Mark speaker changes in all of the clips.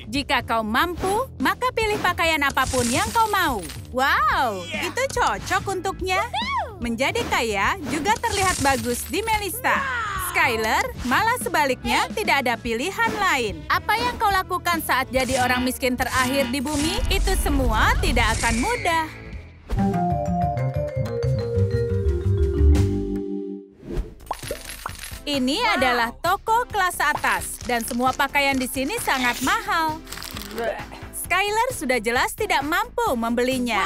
Speaker 1: Jika kau mampu, maka pilih pakaian apapun yang kau mau. Wow, itu cocok untuknya. Menjadi kaya juga terlihat bagus di Melissa. Skyler, malah sebaliknya tidak ada pilihan lain. Apa yang kau lakukan saat jadi orang miskin terakhir di bumi, itu semua tidak akan mudah. Ini adalah toko kelas atas, dan semua pakaian di sini sangat mahal. Skyler sudah jelas tidak mampu membelinya.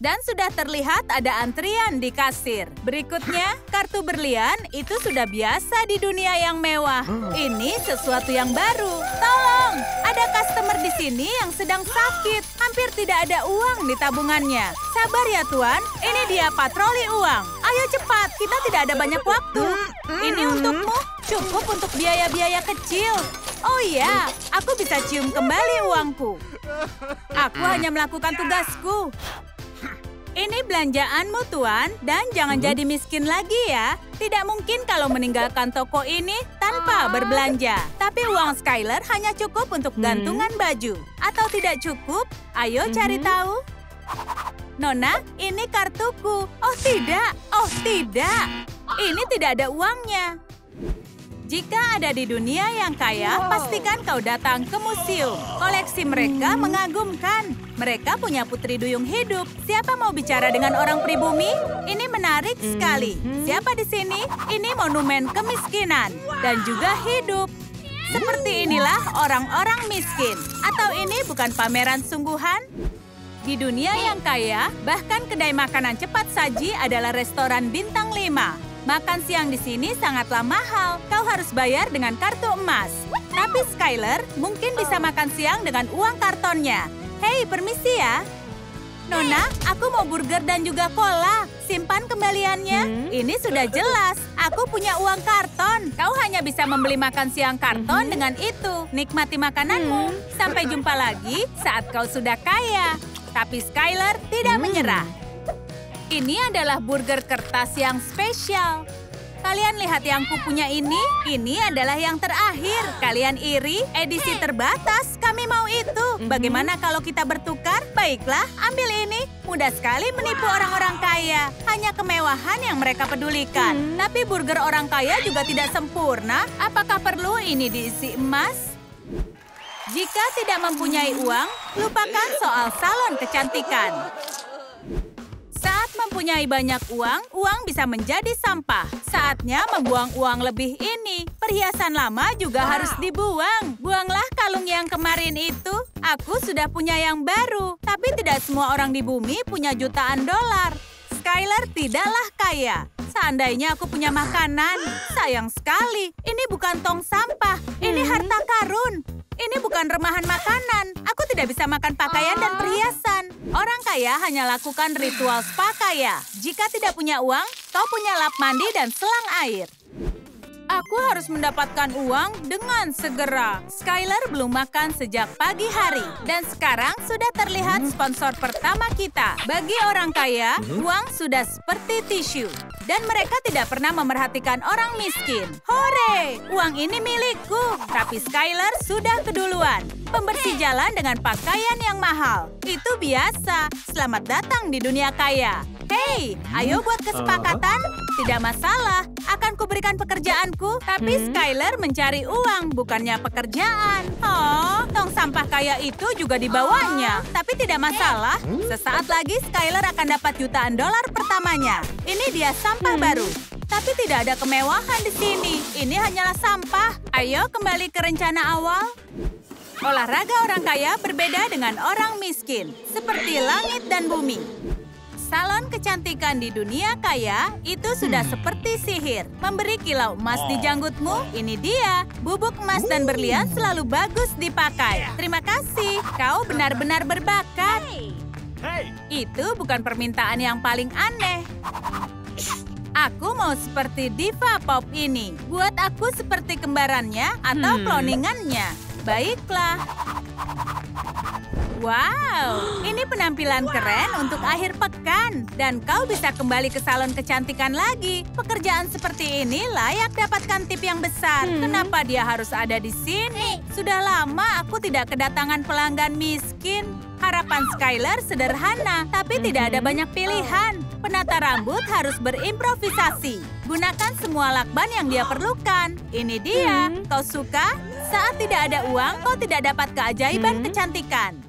Speaker 1: Dan sudah terlihat ada antrian di kasir. Berikutnya, kartu berlian itu sudah biasa di dunia yang mewah. Ini sesuatu yang baru. Tolong, ada customer di sini yang sedang sakit. Hampir tidak ada uang di tabungannya. Sabar ya Tuan, ini dia patroli uang. Ayo cepat, kita tidak ada banyak waktu. Ini untukmu, cukup untuk biaya-biaya kecil. Oh iya, aku bisa cium kembali uangku. Aku hanya melakukan tugasku. Ini belanjaanmu, Tuan, dan jangan jadi miskin lagi ya. Tidak mungkin kalau meninggalkan toko ini tanpa berbelanja. Tapi uang Skyler hanya cukup untuk gantungan baju. Atau tidak cukup? Ayo cari tahu. Nona, ini kartuku. Oh tidak, oh tidak. Ini tidak ada uangnya. Jika ada di dunia yang kaya, pastikan kau datang ke museum. Koleksi mereka mengagumkan. Mereka punya putri duyung hidup. Siapa mau bicara dengan orang pribumi? Ini menarik sekali. Siapa di sini? Ini monumen kemiskinan dan juga hidup. Seperti inilah orang-orang miskin. Atau ini bukan pameran sungguhan? Di dunia yang kaya, bahkan kedai makanan cepat saji adalah restoran bintang 5. Makan siang di sini sangatlah mahal. Kau harus bayar dengan kartu emas. Tapi Skyler mungkin bisa makan siang dengan uang kartonnya. Hei, permisi ya. Nona, aku mau burger dan juga cola. Simpan kembaliannya. Ini sudah jelas. Aku punya uang karton. Kau hanya bisa membeli makan siang karton dengan itu. Nikmati makananmu. Sampai jumpa lagi saat kau sudah kaya. Tapi Skyler tidak menyerah. Ini adalah burger kertas yang spesial. Kalian lihat yang kupunya ini? Ini adalah yang terakhir. Kalian iri? Edisi terbatas. Kami mau itu. Bagaimana kalau kita bertukar? Baiklah, ambil ini. Mudah sekali menipu orang-orang kaya. Hanya kemewahan yang mereka pedulikan. Tapi burger orang kaya juga tidak sempurna. Apakah perlu ini diisi emas? Jika tidak mempunyai uang, lupakan soal salon kecantikan. Saat mempunyai banyak uang, uang bisa menjadi sampah. Saatnya membuang uang lebih ini. Perhiasan lama juga harus dibuang. Buanglah kalung yang kemarin itu. Aku sudah punya yang baru. Tapi tidak semua orang di bumi punya jutaan dolar. Skyler tidaklah kaya. Seandainya aku punya makanan. Sayang sekali. Ini bukan tong sampah. Ini harta karun. Ini bukan remahan makanan. Aku tidak bisa makan pakaian dan perhiasan. Orang kaya hanya lakukan ritual spa kaya. Jika tidak punya uang, kau punya lap mandi dan selang air. Aku harus mendapatkan uang dengan segera. Skyler belum makan sejak pagi hari. Dan sekarang sudah terlihat sponsor pertama kita. Bagi orang kaya, uang sudah seperti tisu. Dan mereka tidak pernah memerhatikan orang miskin. Hore! Uang ini milikku. Tapi Skyler sudah keduluan. Pembersih jalan dengan pakaian yang mahal. Itu biasa. Selamat datang di dunia kaya. Hei, ayo buat kesepakatan. Tidak masalah. Akan kuberikan pekerjaanku. Tapi Skyler mencari uang, bukannya pekerjaan. Oh, tong sampah kaya itu juga dibawanya. Tapi tidak masalah. Sesaat lagi Skyler akan dapat jutaan dolar pertamanya. Ini dia sampah baru. Tapi tidak ada kemewahan di sini. Ini hanyalah sampah. Ayo kembali ke rencana awal. Olahraga orang kaya berbeda dengan orang miskin. Seperti langit dan bumi. Salon kecantikan di dunia kaya itu sudah seperti sihir. Memberi kilau emas di janggutmu, ini dia. Bubuk emas dan berlian selalu bagus dipakai. Terima kasih, kau benar-benar berbakat. Itu bukan permintaan yang paling aneh. Aku mau seperti diva pop ini. Buat aku seperti kembarannya atau cloningannya. Baiklah. Wow, ini penampilan keren untuk akhir pekan. Dan kau bisa kembali ke salon kecantikan lagi. Pekerjaan seperti ini layak dapatkan tip yang besar. Kenapa dia harus ada di sini? Sudah lama aku tidak kedatangan pelanggan miskin. Harapan Skyler sederhana, tapi tidak ada banyak pilihan. Penata rambut harus berimprovisasi. Gunakan semua lakban yang dia perlukan. Ini dia. Kau suka? Saat tidak ada uang, kau tidak dapat keajaiban kecantikan.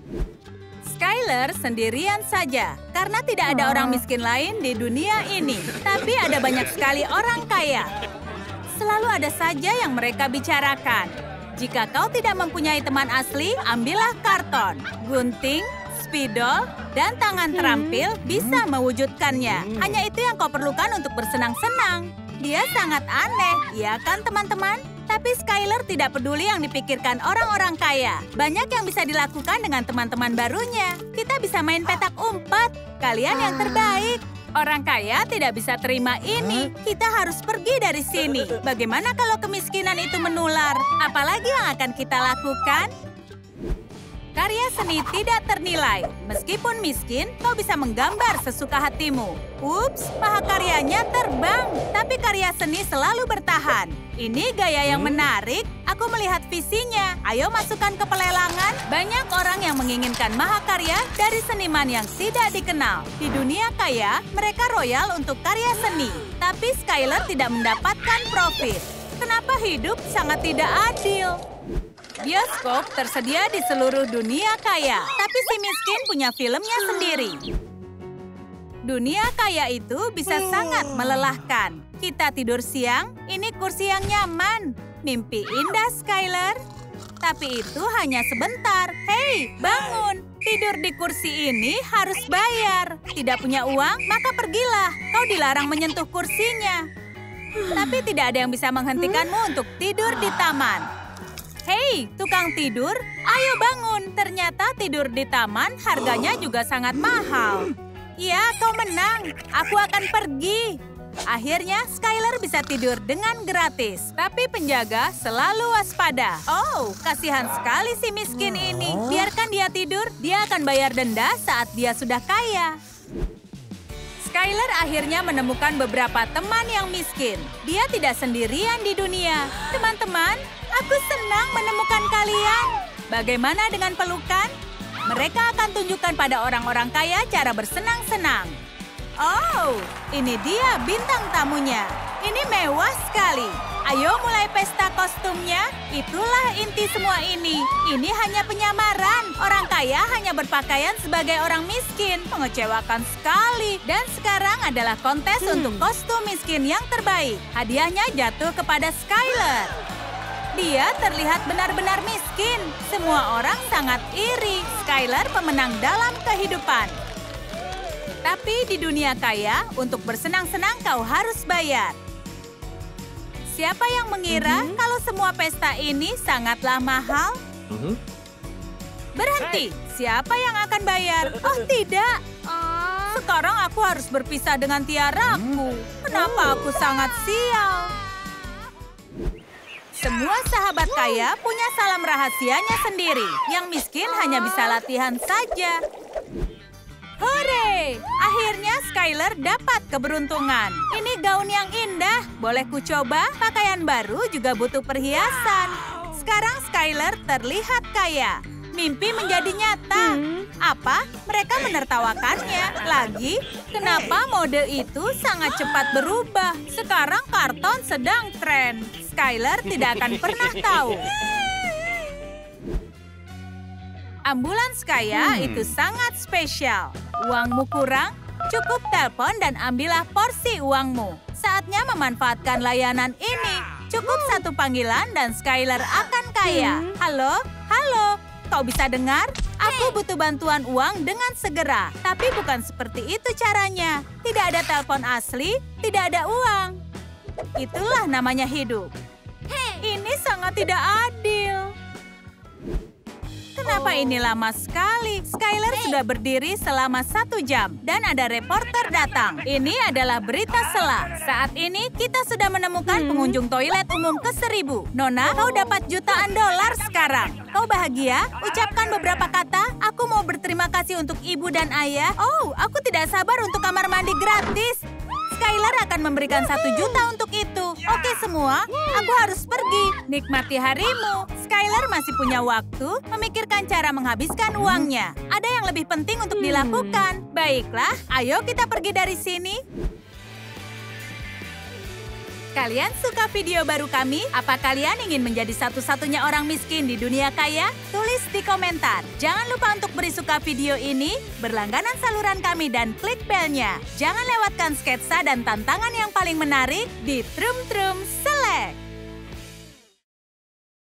Speaker 1: Skyler sendirian saja, karena tidak ada orang miskin lain di dunia ini. Tapi ada banyak sekali orang kaya. Selalu ada saja yang mereka bicarakan. Jika kau tidak mempunyai teman asli, ambillah karton, gunting, spidol, dan tangan terampil bisa mewujudkannya. Hanya itu yang kau perlukan untuk bersenang-senang. Dia sangat aneh, iya kan teman-teman? Tapi Skyler tidak peduli yang dipikirkan orang-orang kaya. Banyak yang bisa dilakukan dengan teman-teman barunya. Kita bisa main petak umpet. Kalian yang terbaik. Orang kaya tidak bisa terima ini. Kita harus pergi dari sini. Bagaimana kalau kemiskinan itu menular? Apalagi yang akan kita lakukan? Karya seni tidak ternilai. Meskipun miskin, kau bisa menggambar sesuka hatimu. Ups, mahakaryanya terbang. Tapi karya seni selalu bertahan. Ini gaya yang menarik. Aku melihat visinya. Ayo masukkan ke pelelangan. Banyak orang yang menginginkan mahakarya dari seniman yang tidak dikenal. Di dunia kaya, mereka royal untuk karya seni. Tapi Skyler tidak mendapatkan profit. Kenapa hidup sangat tidak adil? Bioskop tersedia di seluruh dunia kaya, tapi si miskin punya filmnya sendiri. Dunia kaya itu bisa sangat melelahkan. Kita tidur siang, ini kursi yang nyaman. Mimpi indah, Skyler. Tapi itu hanya sebentar. Hei, bangun! Tidur di kursi ini harus bayar. Tidak punya uang, maka pergilah. Kau dilarang menyentuh kursinya. Tapi tidak ada yang bisa menghentikanmu untuk tidur di taman. Hei, tukang tidur, ayo bangun. Ternyata tidur di taman harganya juga sangat mahal. Ya, kau menang. Aku akan pergi. Akhirnya, Skyler bisa tidur dengan gratis. Tapi penjaga selalu waspada. Oh, kasihan sekali si miskin ini. Biarkan dia tidur, dia akan bayar denda saat dia sudah kaya. Skyler akhirnya menemukan beberapa teman yang miskin. Dia tidak sendirian di dunia. Teman-teman, aku senang menemukan kalian. Bagaimana dengan pelukan? Mereka akan tunjukkan pada orang-orang kaya cara bersenang-senang. Oh, ini dia bintang tamunya. Ini mewah sekali. Ayo mulai pesta kostumnya. Itulah inti semua ini. Ini hanya penyamaran. Orang kaya hanya berpakaian sebagai orang miskin. Mengecewakan sekali. Dan sekarang adalah kontes untuk kostum miskin yang terbaik. Hadiahnya jatuh kepada Skyler. Dia terlihat benar-benar miskin. Semua orang sangat iri. Skyler pemenang dalam kehidupan. Tapi di dunia kaya, untuk bersenang-senang kau harus bayar. Siapa yang mengira kalau semua pesta ini sangatlah mahal? Berhenti. Siapa yang akan bayar? Oh, tidak. Sekarang aku harus berpisah dengan tiaraku. Kenapa aku sangat sial? Semua sahabat kaya punya salam rahasianya sendiri. Yang miskin hanya bisa latihan saja. Hore! Akhirnya Skyler dapat keberuntungan. Ini gaun yang indah. Boleh ku coba? Pakaian baru juga butuh perhiasan. Sekarang Skyler terlihat kaya. Mimpi menjadi nyata. Apa? Mereka menertawakannya. Lagi, kenapa mode itu sangat cepat berubah? Sekarang karton sedang tren. Skyler tidak akan pernah tahu. Ambulans kaya itu sangat spesial. Uangmu kurang? Cukup telepon dan ambillah porsi uangmu. Saatnya memanfaatkan layanan ini. Cukup satu panggilan dan Skyler akan kaya. Halo? Halo? Kau bisa dengar? Aku butuh bantuan uang dengan segera. Tapi bukan seperti itu caranya. Tidak ada telepon asli, tidak ada uang. Itulah namanya hidup. Ini sangat tidak adil. Kenapa ini lama sekali. Skylar sudah berdiri selama 1 jam. Dan ada reporter datang. Ini adalah berita sela. Saat ini kita sudah menemukan pengunjung toilet umum ke-1000. Nona, kau dapat jutaan dolar sekarang. Kau bahagia? Ucapkan beberapa kata. Aku mau berterima kasih untuk ibu dan ayah. Oh, aku tidak sabar untuk kamar mandi gratis. Skylar akan memberikan 1 juta untuk itu. Oke semua, aku harus pergi. Nikmati harimu. Skylar masih punya waktu memikirkan cara menghabiskan uangnya. Ada yang lebih penting untuk dilakukan. Baiklah, ayo kita pergi dari sini. Kalian suka video baru kami? Apa kalian ingin menjadi satu-satunya orang miskin di dunia kaya? Tulis di komentar. Jangan lupa untuk beri suka video ini, berlangganan saluran kami, dan klik belnya. Jangan lewatkan sketsa dan tantangan yang paling menarik di Trum Trum Select.